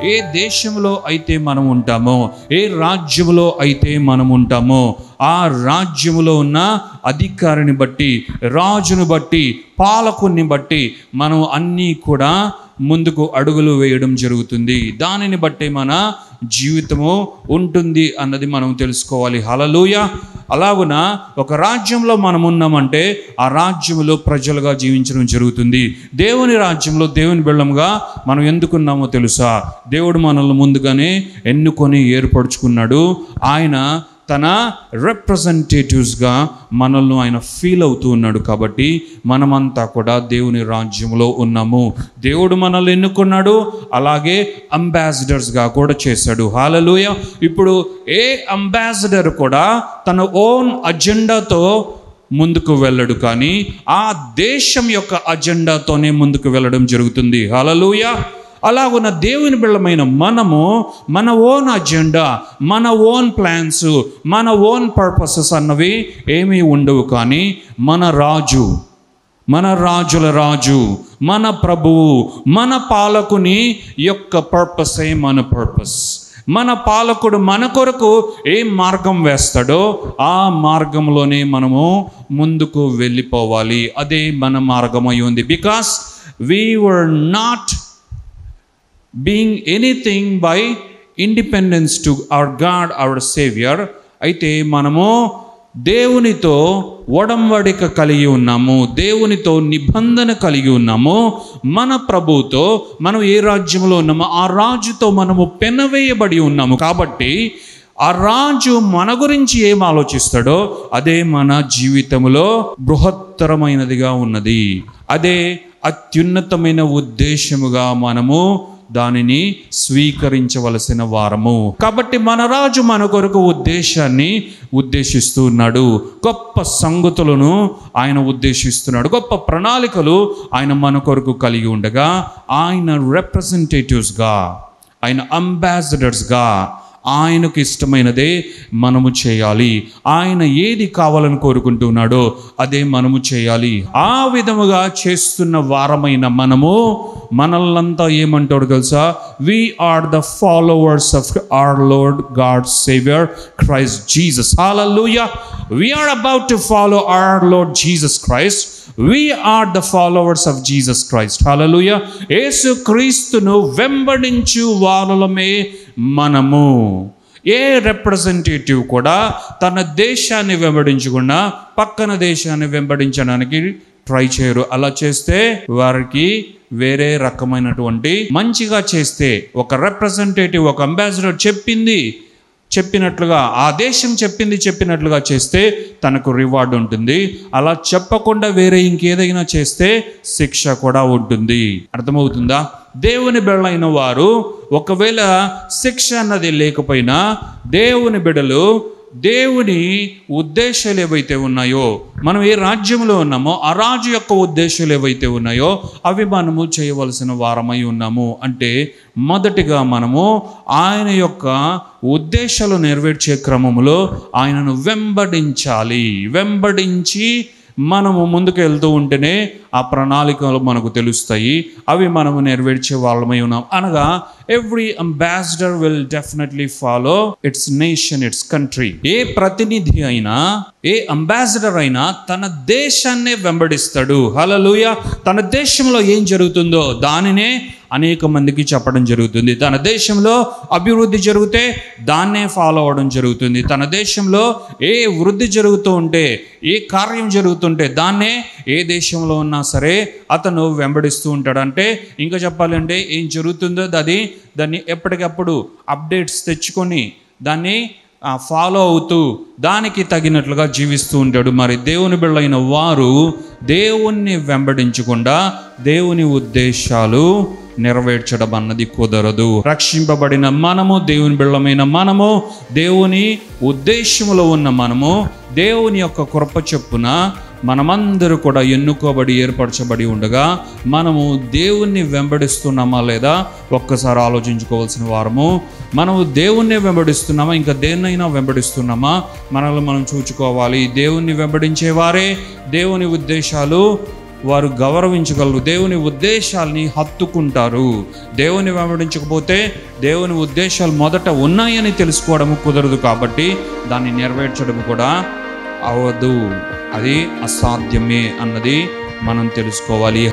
ఏ దేశంలో అయితే మనం ఉంటామో, ఏ రాజ్యంలో అయితే మనం ఉంటామో, ఆ రాజ్యములో ఉన్న అధికారిని బట్టి, రాజును బట్టి, పాలకుని బట్టి మనం అన్నీ కూడా ముందుకు అడుగులు వేయడం జరుగుతుంది. దానిని బట్టి మన జీవితము ఉంటుంది అన్నది మనం తెలుసుకోవాలి. హల్లెలూయా. అలాగున ఒక రాజ్యంలో మనం ఉన్నామంటే ఆ రాజ్యంలో ప్రజలుగా జీవించడం జరుగుతుంది. దేవుని రాజ్యంలో దేవుని బిడ్డలుగా మనం ఎందుకున్నామో తెలుసా? దేవుడు మనల్ని ముందుగానే ఎన్నుకొని ఏర్పరచుకున్నాడు. ఆయన తన రిప్రజెంటేటివ్స్గా మనల్ని ఆయన ఫీల్ అవుతూ ఉన్నాడు. కాబట్టి మనమంతా కూడా దేవుని రాజ్యంలో ఉన్నాము. దేవుడు మనల్ని ఎన్నుకున్నాడు, అలాగే అంబాసిడర్స్గా కూడా చేశాడు. హల్లెలూయా. ఇప్పుడు ఏ అంబాసిడర్ కూడా తన ఓన్ అజెండాతో ముందుకు వెళ్ళడు, కానీ ఆ దేశం యొక్క అజెండాతోనే ముందుకు వెళ్ళడం జరుగుతుంది. హల్లెలూయా. అలాగున్న దేవుని బిడ్డలమైన మనము మన ఓన్ అజెండా, మన ఓన్ ప్లాన్స్, మన ఓన్ పర్పసెస్ అన్నవి ఏమీ ఉండవు. కానీ మన రాజు, మన రాజుల రాజు, మన ప్రభువు, మన పాలకుని యొక్క పర్పసే మన పర్పస్. మన పాలకుడు మన కొరకు ఏ మార్గం వేస్తాడో ఆ మార్గంలోనే మనము ముందుకు వెళ్ళిపోవాలి. అదే మన మార్గం అయి ఉంది. Because we were not being anything by independence to our God, our Savior. అయితే మనము దేవునితో ఒడంబడిక కలిగి ఉన్నాము, దేవునితో నిబంధన కలిగి ఉన్నాము. మన ప్రభువుతో మనం ఏ రాజ్యంలో ఉన్నామో ఆ రాజుతో మనము పెనవేయబడి ఉన్నాము. కాబట్టి ఆ రాజు మన గురించి ఏం ఆలోచిస్తాడో అదే మన జీవితంలో బృహత్తరమైనదిగా ఉన్నది. అదే అత్యున్నతమైన ఉద్దేశముగా మనము దానిని స్వీకరించవలసిన వారము. కాబట్టి మన రాజు మన కొరకు ఉద్దేశాన్ని ఉద్దేశిస్తూ ఉన్నాడు. గొప్ప సంగతులను ఆయన ఉద్దేశిస్తున్నాడు. గొప్ప ప్రణాళికలు ఆయన మన కొరకు కలిగి ఉండగా ఆయన రిప్రజెంటేటివ్స్గా, ఆయన అంబాసిడర్స్గా ఆయనకు ఇష్టమైనదే మనము చేయాలి. ఆయన ఏది కావాలని కోరుకుంటున్నాడో అదే మనము చేయాలి. ఆ విధముగా చేస్తున్న వారమైన మనము మనల్నంతా ఏమంటాడు తెలుసా? We are the followers of our Lord God Savior Christ Jesus. Hallelujah. We are about to follow our Lord Jesus Christ. We are the followers of Jesus Christ. Hallelujah. యేసు క్రీస్తును వెంబడించు వారలమే మనము. ఏ రిప్రజెంటేటివ్ కూడా తన దేశాన్ని వెంబడించకుండా పక్కన దేశాన్ని వెంబడించడానికి ట్రై చేయరు. అలా చేస్తే వారికి వేరే రకమైనటువంటి, మంచిగా చేస్తే ఒక రిప్రజెంటేటివ్, ఒక అంబాసిడర్ చెప్పినట్లుగా ఆ దేశం చెప్పినట్లుగా చేస్తే తనకు రివార్డ్ ఉంటుంది. అలా చెప్పకుండా వేరే ఇంకేదైనా చేస్తే శిక్ష కూడా ఉంటుంది. అర్థమవుతుందా? దేవుని బిడ్డలైన వారు ఒకవేళ శిక్ష అన్నది లేకపోయినా దేవుని బిడ్డలు దేవుని ఉద్దేశాలు ఏవైతే ఉన్నాయో, మనం ఏ రాజ్యంలో ఉన్నామో ఆ రాజు యొక్క ఉద్దేశాలు ఏవైతే ఉన్నాయో అవి మనము చేయవలసిన వారమై ఉన్నాము. అంటే మొదటిగా మనము ఆయన యొక్క ఉద్దేశాలు నెరవేర్చే క్రమంలో ఆయనను వెంబడించి మనము ముందుకు వెళ్తూ ఉంటేనే ఆ ప్రణాళికలు మనకు తెలుస్తాయి. అవి మనము నెరవేర్చే వాళ్ళమై ఉన్నాం. అనగా every ambassador will definitely follow its nation, its country. ఏ ప్రతినిధి అయినా, ఏ అంబాసిడర్ అయినా తన దేశాన్నే వెంబడిస్తాడు. హల్లెలూయా. తన దేశంలో ఏం జరుగుతుందో దానినే అనేక మందికి చెప్పడం జరుగుతుంది. తన దేశంలో అభివృద్ధి జరిగితే దాన్నే ఫాలో అవడం జరుగుతుంది. తన దేశంలో ఏ వృద్ధి జరుగుతూ ఉంటే, ఏ కార్యం జరుగుతుంటే దాన్నే ఏ దేశంలో ఉన్నా సరే అతను వెంబడిస్తూ ఉంటాడు. అంటే ఇంకా చెప్పాలంటే ఏం జరుగుతుందో దాన్ని ఎప్పటికప్పుడు అప్డేట్స్ తెచ్చుకొని దాన్ని ఫాలో అవుతూ దానికి తగినట్లుగా జీవిస్తూ ఉంటాడు. మరి దేవుని బిడ్డలైన వారు దేవుణ్ణి వెంబడించకుండా దేవుని ఉద్దేశాలు నెరవేర్చడం అన్నది కుదరదు. రక్షింపబడిన మనము, దేవుని బిడ్డలమైన మనము, దేవుని ఉద్దేశంలో ఉన్న మనము, దేవుని యొక్క కృప చొప్పున మనమందరూ కూడా ఎన్నుకోబడి ఏర్పరచబడి ఉండగా మనము దేవుణ్ణి వెంబడిస్తున్నామా లేదా ఒక్కసారి ఆలోచించుకోవాల్సిన వారము. మనము దేవుణ్ణి వెంబడిస్తున్నామా, ఇంకా దేన్నైనా వెంబడిస్తున్నామా? మనల్ని మనం చూచుకోవాలి. దేవుణ్ణి వెంబడించేవారే దేవుని ఉద్దేశాలు వారు గౌరవించగలరు, దేవుని ఉద్దేశాల్ని హత్తుకుంటారు. దేవుని వెంబడించకపోతే దేవుని ఉద్దేశాలు మొదట ఉన్నాయని తెలుసుకోవడము కుదరదు, కాబట్టి దాన్ని నెరవేర్చడం కూడా అవదు, అది అసాధ్యమే అన్నది మనం తెలుసుకోవాలి.